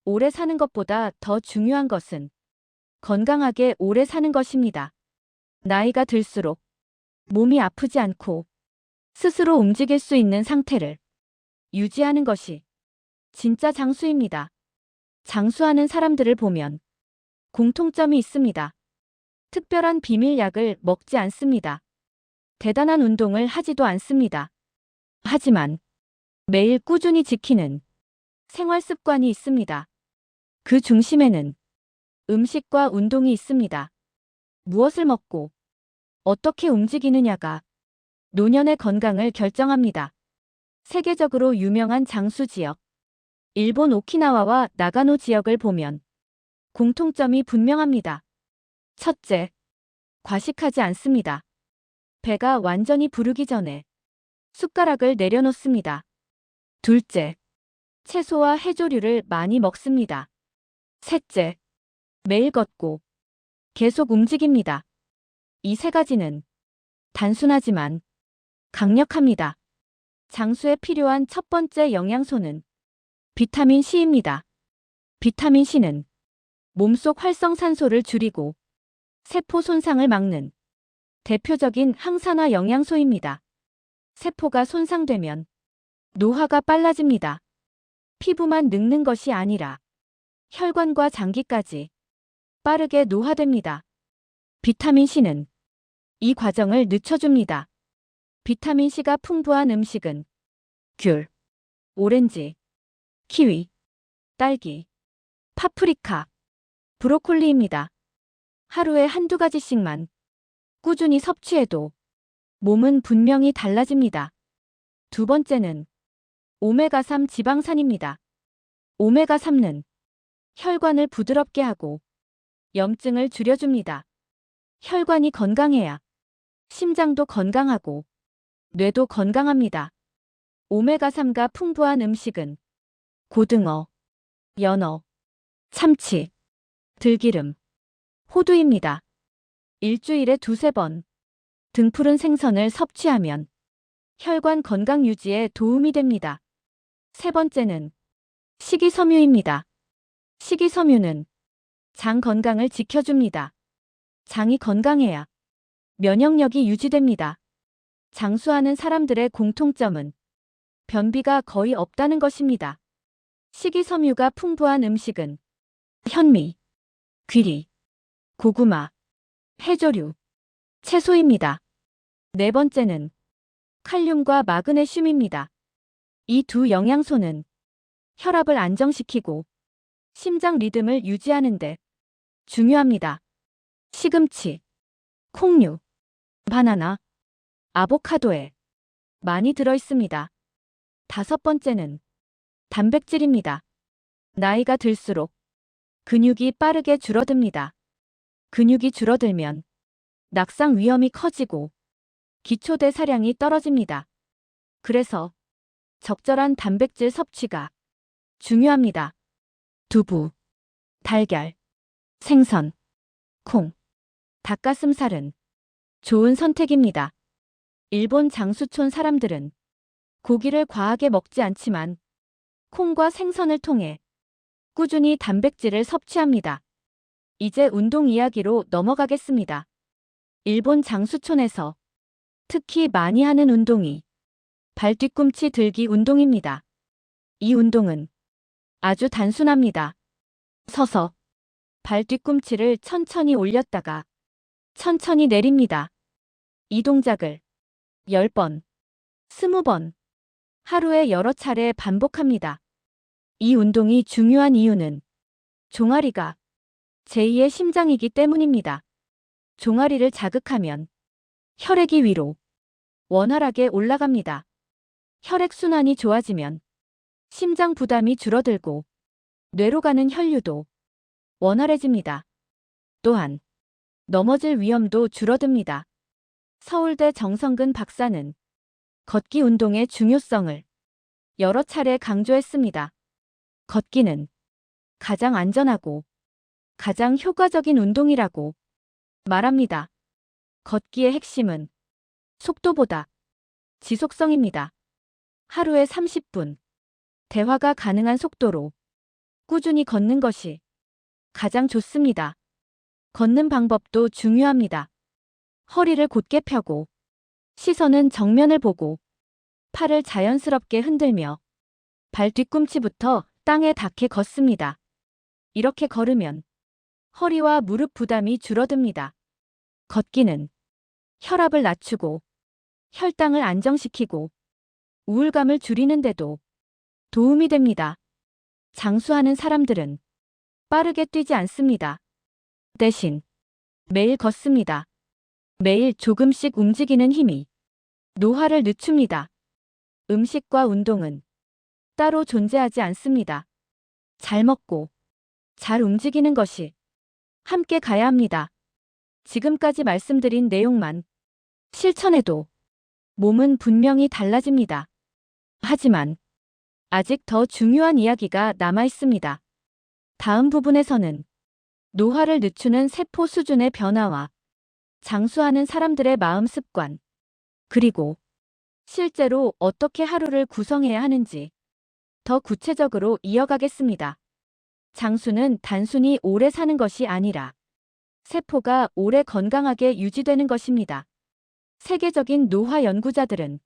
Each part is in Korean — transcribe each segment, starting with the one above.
오래 사는 것보다 더 중요한 것은 건강하게 오래 사는 것입니다. 나이가 들수록 몸이 아프지 않고 스스로 움직일 수 있는 상태를 유지하는 것이 진짜 장수입니다. 장수하는 사람들을 보면 공통점이 있습니다. 특별한 비밀약을 먹지 않습니다. 대단한 운동을 하지도 않습니다. 하지만 매일 꾸준히 지키는 생활 습관이 있습니다. 그 중심에는 음식과 운동이 있습니다. 무엇을 먹고 어떻게 움직이느냐가 노년의 건강을 결정합니다. 세계적으로 유명한 장수 지역, 일본 오키나와와 나가노 지역을 보면 공통점이 분명합니다. 첫째, 과식하지 않습니다. 배가 완전히 부르기 전에 숟가락을 내려놓습니다. 둘째, 채소와 해조류를 많이 먹습니다. 셋째, 매일 걷고 계속 움직입니다. 이 세 가지는 단순하지만 강력합니다. 장수에 필요한 첫 번째 영양소는 비타민 C입니다. 비타민 C는 몸속 활성산소를 줄이고 세포 손상을 막는 대표적인 항산화 영양소입니다. 세포가 손상되면 노화가 빨라집니다. 피부만 늙는 것이 아니라 혈관과 장기까지 빠르게 노화됩니다. 비타민 C는 이 과정을 늦춰줍니다. 비타민 C가 풍부한 음식은 귤, 오렌지, 키위, 딸기, 파프리카, 브로콜리입니다. 하루에 한두 가지씩만 꾸준히 섭취해도 몸은 분명히 달라집니다. 두 번째는 오메가3 지방산입니다. 오메가3는 혈관을 부드럽게 하고 염증을 줄여줍니다. 혈관이 건강해야 심장도 건강하고 뇌도 건강합니다. 오메가3가 풍부한 음식은 고등어, 연어, 참치, 들기름, 호두입니다. 일주일에 두세 번 등푸른 생선을 섭취하면 혈관 건강 유지에 도움이 됩니다. 세 번째는 식이섬유입니다. 식이섬유는 장 건강을 지켜줍니다. 장이 건강해야 면역력이 유지됩니다. 장수하는 사람들의 공통점은 변비가 거의 없다는 것입니다. 식이섬유가 풍부한 음식은 현미, 귀리, 고구마, 해조류, 채소입니다. 네 번째는 칼륨과 마그네슘입니다. 이 두 영양소는 혈압을 안정시키고 심장 리듬을 유지하는 데 중요합니다. 시금치, 콩류, 바나나, 아보카도에 많이 들어있습니다. 다섯 번째는 단백질입니다. 나이가 들수록 근육이 빠르게 줄어듭니다. 근육이 줄어들면 낙상 위험이 커지고 기초대사량이 떨어집니다. 그래서 적절한 단백질 섭취가 중요합니다. 두부, 달걀, 생선, 콩, 닭가슴살은 좋은 선택입니다. 일본 장수촌 사람들은 고기를 과하게 먹지 않지만 콩과 생선을 통해 꾸준히 단백질을 섭취합니다. 이제 운동 이야기로 넘어가겠습니다. 일본 장수촌에서 특히 많이 하는 운동이 발 뒤꿈치 들기 운동입니다. 이 운동은 아주 단순합니다. 서서 발 뒤꿈치를 천천히 올렸다가 천천히 내립니다. 이 동작을 10번, 20번, 하루에 여러 차례 반복합니다. 이 운동이 중요한 이유는 종아리가 제2의 심장이기 때문입니다. 종아리를 자극하면 혈액이 위로 원활하게 올라갑니다. 혈액순환이 좋아지면 심장 부담이 줄어들고 뇌로 가는 혈류도 원활해집니다. 또한 넘어질 위험도 줄어듭니다. 서울대 정성근 박사는 걷기 운동의 중요성을 여러 차례 강조했습니다. 걷기는 가장 안전하고 가장 효과적인 운동이라고 말합니다. 걷기의 핵심은 속도보다 지속성입니다. 하루에 30분, 대화가 가능한 속도로 꾸준히 걷는 것이 가장 좋습니다. 걷는 방법도 중요합니다. 허리를 곧게 펴고 시선은 정면을 보고 팔을 자연스럽게 흔들며 발 뒤꿈치부터 땅에 닿게 걷습니다. 이렇게 걸으면 허리와 무릎 부담이 줄어듭니다. 걷기는 혈압을 낮추고 혈당을 안정시키고 우울감을 줄이는데도 도움이 됩니다. 장수하는 사람들은 빠르게 뛰지 않습니다. 대신 매일 걷습니다. 매일 조금씩 움직이는 힘이 노화를 늦춥니다. 음식과 운동은 따로 존재하지 않습니다. 잘 먹고 잘 움직이는 것이 함께 가야 합니다. 지금까지 말씀드린 내용만 실천해도 몸은 분명히 달라집니다. 하지만 아직 더 중요한 이야기가 남아 있습니다. 다음 부분에서는 노화를 늦추는 세포 수준의 변화와 장수하는 사람들의 마음 습관, 그리고 실제로 어떻게 하루를 구성해야 하는지 더 구체적으로 이어가겠습니다. 장수는 단순히 오래 사는 것이 아니라 세포가 오래 건강하게 유지되는 것입니다. 세계적인 노화 연구자들은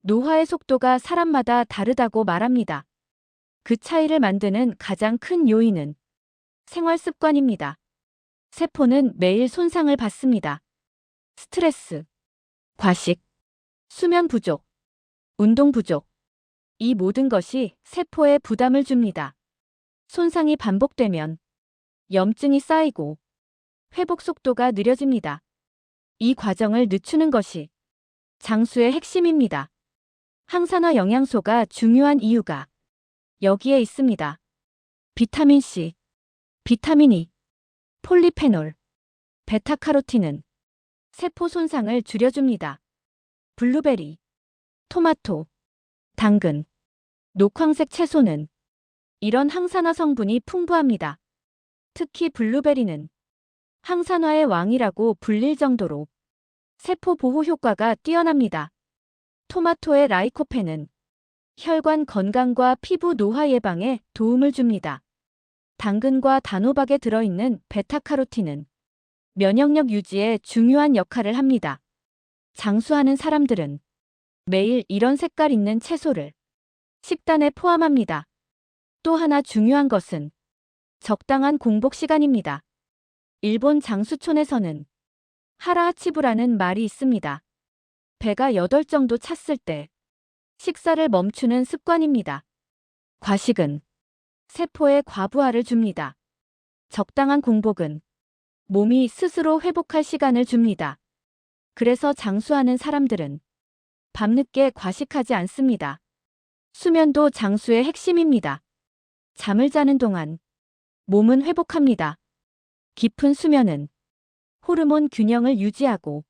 노화의 속도가 사람마다 다르다고 말합니다. 그 차이를 만드는 가장 큰 요인은 생활 습관입니다. 세포는 매일 손상을 받습니다. 스트레스, 과식, 수면 부족, 운동 부족, 이 모든 것이 세포에 부담을 줍니다. 손상이 반복되면 염증이 쌓이고 회복 속도가 느려집니다. 이 과정을 늦추는 것이 장수의 핵심입니다. 항산화 영양소가 중요한 이유가 여기에 있습니다. 비타민 C, 비타민 E, 폴리페놀, 베타카로틴은 세포 손상을 줄여줍니다. 블루베리, 토마토, 당근, 녹황색 채소는 이런 항산화 성분이 풍부합니다. 특히 블루베리는 항산화의 왕이라고 불릴 정도로 세포 보호 효과가 뛰어납니다. 토마토의 라이코펜은 혈관 건강과 피부 노화 예방에 도움을 줍니다. 당근과 단호박에 들어있는 베타카로틴은 면역력 유지에 중요한 역할을 합니다. 장수하는 사람들은 매일 이런 색깔 있는 채소를 식단에 포함합니다. 또 하나 중요한 것은 적당한 공복 시간입니다. 일본 장수촌에서는 하라하치부라는 말이 있습니다. 배가 8 정도 찼을 때 식사를 멈추는 습관입니다. 과식은 세포에 과부하를 줍니다. 적당한 공복은 몸이 스스로 회복할 시간을 줍니다. 그래서 장수하는 사람들은 밤늦게 과식하지 않습니다. 수면도 장수의 핵심입니다. 잠을 자는 동안 몸은 회복합니다. 깊은 수면은 호르몬 균형을 유지하고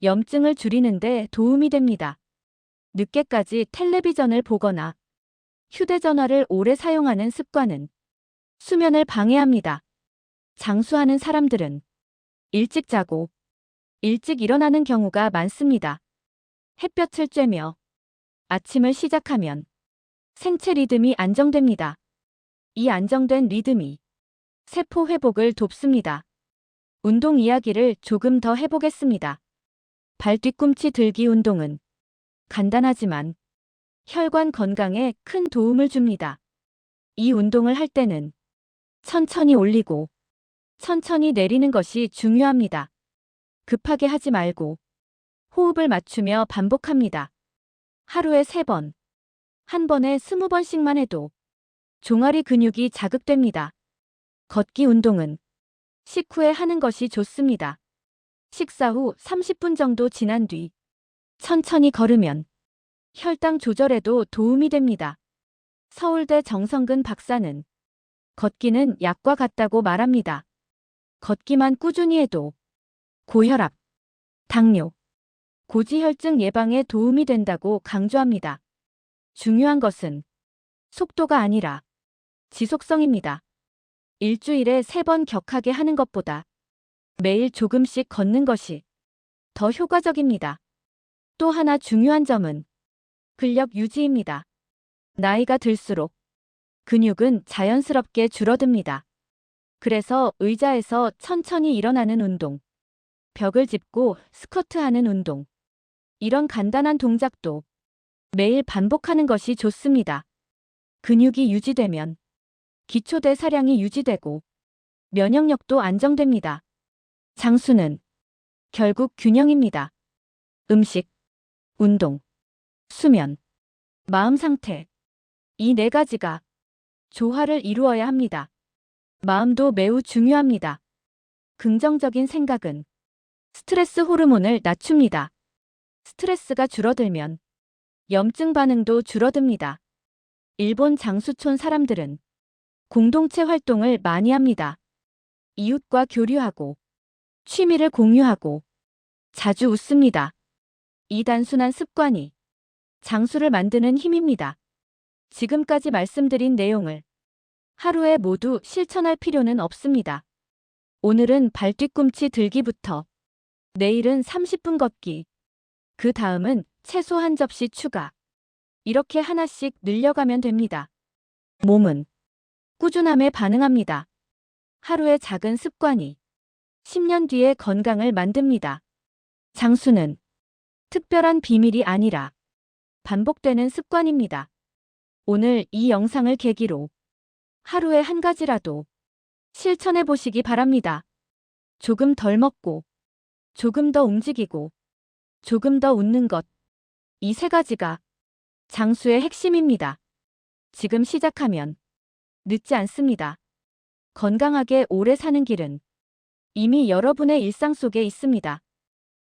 염증을 줄이는 데 도움이 됩니다. 늦게까지 텔레비전을 보거나 휴대전화를 오래 사용하는 습관은 수면을 방해합니다. 장수하는 사람들은 일찍 자고 일찍 일어나는 경우가 많습니다. 햇볕을 쬐며 아침을 시작하면 생체 리듬이 안정됩니다. 이 안정된 리듬이 세포 회복을 돕습니다. 운동 이야기를 조금 더 해보겠습니다. 발 뒤꿈치 들기 운동은 간단하지만 혈관 건강에 큰 도움을 줍니다. 이 운동을 할 때는 천천히 올리고 천천히 내리는 것이 중요합니다. 급하게 하지 말고 호흡을 맞추며 반복합니다. 하루에 3번, 한 번에 20번씩만 해도 종아리 근육이 자극됩니다. 걷기 운동은 식후에 하는 것이 좋습니다. 식사 후 30분 정도 지난 뒤 천천히 걸으면 혈당 조절에도 도움이 됩니다. 서울대 정성근 박사는 걷기는 약과 같다고 말합니다. 걷기만 꾸준히 해도 고혈압, 당뇨, 고지혈증 예방에 도움이 된다고 강조합니다. 중요한 것은 속도가 아니라 지속성입니다. 일주일에 3번 격하게 하는 것보다 매일 조금씩 걷는 것이 더 효과적입니다. 또 하나 중요한 점은 근력 유지입니다. 나이가 들수록 근육은 자연스럽게 줄어듭니다. 그래서 의자에서 천천히 일어나는 운동, 벽을 짚고 스쿼트하는 운동, 이런 간단한 동작도 매일 반복하는 것이 좋습니다. 근육이 유지되면 기초대사량이 유지되고 면역력도 안정됩니다. 장수는 결국 균형입니다. 음식, 운동, 수면, 마음 상태. 이 네 가지가 조화를 이루어야 합니다. 마음도 매우 중요합니다. 긍정적인 생각은 스트레스 호르몬을 낮춥니다. 스트레스가 줄어들면 염증 반응도 줄어듭니다. 일본 장수촌 사람들은 공동체 활동을 많이 합니다. 이웃과 교류하고 취미를 공유하고 자주 웃습니다. 이 단순한 습관이 장수를 만드는 힘입니다. 지금까지 말씀드린 내용을 하루에 모두 실천할 필요는 없습니다. 오늘은 발뒤꿈치 들기부터, 내일은 30분 걷기, 그 다음은 채소 한 접시 추가. 이렇게 하나씩 늘려가면 됩니다. 몸은 꾸준함에 반응합니다. 하루의 작은 습관이 10년 뒤에 건강을 만듭니다. 장수는 특별한 비밀이 아니라 반복되는 습관입니다. 오늘 이 영상을 계기로 하루에 한 가지라도 실천해 보시기 바랍니다. 조금 덜 먹고, 조금 더 움직이고, 조금 더 웃는 것. 이 세 가지가 장수의 핵심입니다. 지금 시작하면 늦지 않습니다. 건강하게 오래 사는 길은 이미 여러분의 일상 속에 있습니다.